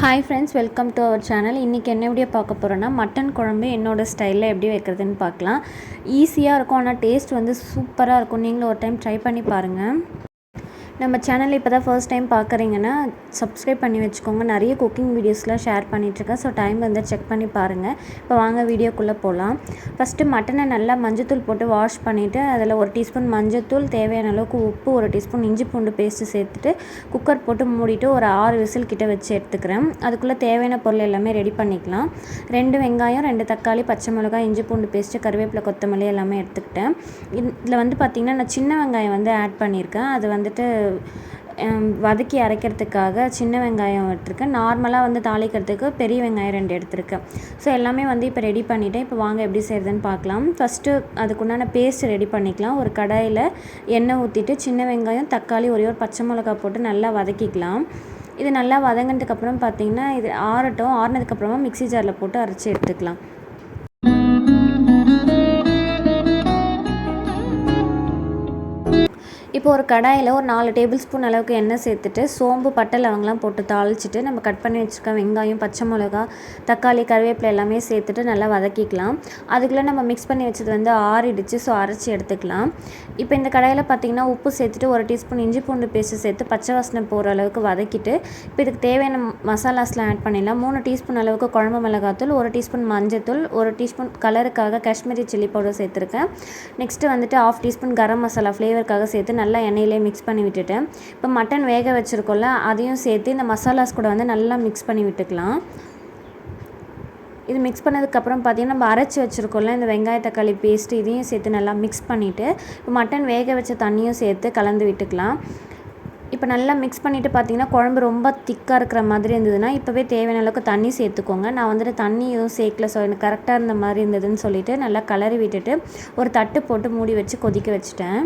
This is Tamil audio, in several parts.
Hi friends, welcome to our channel. இன்றைக்கி என்ன வீடியோ பார்க்க போகிறோன்னா, மட்டன் குழம்பு என்னோடய ஸ்டைலில் எப்படி வைக்கிறதுன்னு பார்க்கலாம். ஈஸியாக இருக்கும், ஆனால் டேஸ்ட் வந்து சூப்பராக இருக்கும். நீங்களும் ஒரு டைம் ட்ரை பண்ணி பாருங்கள். நம்ம சேனல் இப்போ தான் ஃபர்ஸ்ட் டைம் பார்க்குறீங்கன்னா சப்ஸ்கிரைப் பண்ணி வச்சுக்கோங்க. நிறைய குக்கிங் வீடியோஸ்லாம் ஷேர் பண்ணிகிட்ருக்கேன். ஸோ டைம் வந்து செக் பண்ணி பாருங்கள். இப்போ வாங்க வீடியோக்குள்ளே போகலாம். ஃபஸ்ட்டு மட்டனை நல்லா மஞ்சத்தூள் போட்டு வாஷ் பண்ணிவிட்டு அதில் 1 டீஸ்பூன் மஞ்சத்தூள், தேவையான அளவுக்கு உப்பு, 1 டீஸ்பூன் இஞ்சி பூண்டு பேஸ்ட்டு சேர்த்துட்டு குக்கர் போட்டு மூடிட்டு ஒரு 6 விசில் கிட்ட வச்சு எடுத்துக்கிறேன். அதுக்குள்ளே தேவையான பொருள் எல்லாமே ரெடி பண்ணிக்கலாம். 2 வெங்காயம், 2 தக்காளி, பச்சை மிளகாய், இஞ்சி பூண்டு பேஸ்ட்டு, கருவேப்பிலை, கொத்தமல்லி எல்லாமே எடுத்துக்கிட்டேன். இதில் வந்து பார்த்திங்கன்னா நான் சின்ன வெங்காயம் வந்து ஆட் பண்ணியிருக்கேன். அது வந்துட்டு வதக்கி அரைக்கிறதுக்காக சின்ன வெங்காயம் எடுத்துருக்கேன். நார்மலாக வந்து தாளிக்கிறதுக்கு பெரிய வெங்காயம் 2 எடுத்துருக்கேன். ஸோ எல்லாமே வந்து இப்போ ரெடி பண்ணிவிட்டேன். இப்போ வாங்க எப்படி செய்கிறதுன்னு பார்க்கலாம். ஃபஸ்ட்டு அதுக்குண்டான பேஸ்ட் ரெடி பண்ணிக்கலாம். ஒரு கடாயில் எண்ணெய் ஊற்றிட்டு சின்ன வெங்காயம், தக்காளி, ஒரே ஒரு பச்சை மிளகா போட்டு நல்லா வதக்கிக்கலாம். இது நல்லா வதங்கினதுக்கப்புறம் பார்த்திங்கன்னா இது ஆறட்டும். ஆறினதுக்கப்புறமா மிக்ஸி ஜாரில் போட்டு அரைச்சி எடுத்துக்கலாம். இப்போ ஒரு கடாயில் ஒரு 4 டேபிள் ஸ்பூன் அளவுக்கு எண்ணெய் சேர்த்துட்டு சோம்பு, பட்டை, லவங்கலாம் போட்டு தாளிச்சிட்டு நம்ம கட் பண்ணி வச்சுருக்க வெங்காயம், பச்சை மிளகா, தக்காளி, கருவேப்பிலை எல்லாமே சேர்த்துட்டு நல்லா வதக்கிக்கலாம். அதுக்குள்ளே நம்ம மிக்ஸ் பண்ணி வச்சது வந்து ஆறிடுச்சு. ஸோ அரைச்சி எடுத்துக்கலாம். இப்போ இந்த கடாயில் பார்த்திங்கன்னா உப்பு சேர்த்துட்டு 1 டீஸ்பூன் இஞ்சி பூண்டு பேஸ்ட்டு சேர்த்து பச்சை வாசனை போகிற அளவுக்கு வதக்கிட்டு இப்போ இதுக்கு தேவையான மசாலாஸ்லாம் ஆட் பண்ணிடலாம். 3 டீஸ்பூன் அளவுக்கு குழம்பு மிளகாத்தூள், 1 டீஸ்பூன் மஞ்சத்தூள், 1 டீஸ்பூன் கலருக்காக காஷ்மீரி சில்லி பவுடர் சேர்த்துருக்கேன். நெக்ஸ்ட்டு வந்துட்டு 1/2 டீஸ்பூன் கரம் மசாலா ஃப்ளேவருக்காக சேர்த்து நல்லா எண்ணெயிலே மிக்ஸ் பண்ணி விட்டுட்டேன். இப்போ மட்டன் வேக வச்சுருக்கோம்ல, அதையும் சேர்த்து இந்த மசாலாஸ் கூட வந்து நல்லா மிக்ஸ் பண்ணி விட்டுக்கலாம். இது மிக்ஸ் பண்ணதுக்கப்புறம் பார்த்திங்கன்னா நம்ம அரைச்சி வச்சுருக்கோம்ல இந்த வெங்காய தக்காளி பேஸ்ட்டு, இதையும் சேர்த்து நல்லா மிக்ஸ் பண்ணிவிட்டு இப்போ மட்டன் வேக வச்ச தண்ணியும் சேர்த்து கலந்து விட்டுக்கலாம். இப்போ நல்லா மிக்ஸ் பண்ணிவிட்டு பார்த்திங்கன்னா குழம்பு ரொம்ப திக்காக இருக்கிற மாதிரி இருந்ததுன்னா இப்போவே தேவையான அளவுக்கு தண்ணி சேர்த்துக்கோங்க. நான் வந்துட்டு தண்ணி எதுவும் சேர்க்கல. ஸோ எனக்கு கரெக்டாக இருந்த மாதிரி இருந்ததுன்னு சொல்லிவிட்டு நல்லா கலரி விட்டுட்டு ஒரு தட்டு போட்டு மூடி வச்சு கொதிக்க வச்சுட்டேன்.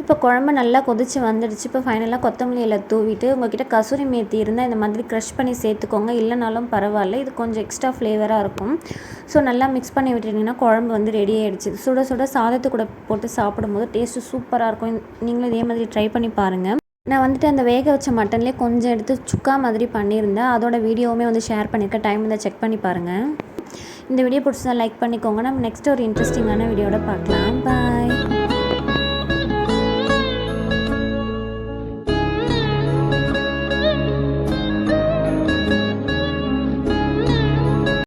இப்போ குழம்பு நல்லா கொதித்து வந்துடுச்சு. இப்போ ஃபைனலாக கொத்தமல்லி இலை தூவிட்டு உங்கள்கிட்ட கசூரி மேத்தி இருந்தால் இந்த மாதிரி க்ரஷ் பண்ணி சேர்த்துக்கோங்க. இல்லைனாலும் பரவாயில்ல, இது கொஞ்சம் எக்ஸ்ட்ரா ஃப்ளேவராக இருக்கும். ஸோ நல்லா மிக்ஸ் பண்ணி விட்டுட்டிங்கன்னா குழம்பு வந்து ரெடி ஆகிடுச்சு. சுட சுட சாதத்து கூட போட்டு சாப்பிடும்போது டேஸ்ட்டு சூப்பராக இருக்கும். நீங்களும் இதே மாதிரி ட்ரை பண்ணி பாருங்கள். நான் வந்துட்டு அந்த வேக வச்ச மட்டன்லேயே கொஞ்சம் எடுத்து சுக்கா மாதிரி பண்ணியிருந்தேன். அதோட வீடியோவுமே வந்து ஷேர் பண்ணியிருக்கேன். டைம் இருந்தால் செக் பண்ணி பாருங்கள். இந்த வீடியோ பிடிச்சதா லைக் பண்ணிக்கோங்க. நம்ம நெக்ஸ்ட் ஒரு இன்ட்ரெஸ்டிங்கான வீடியோட பார்க்கலாம். பாய்.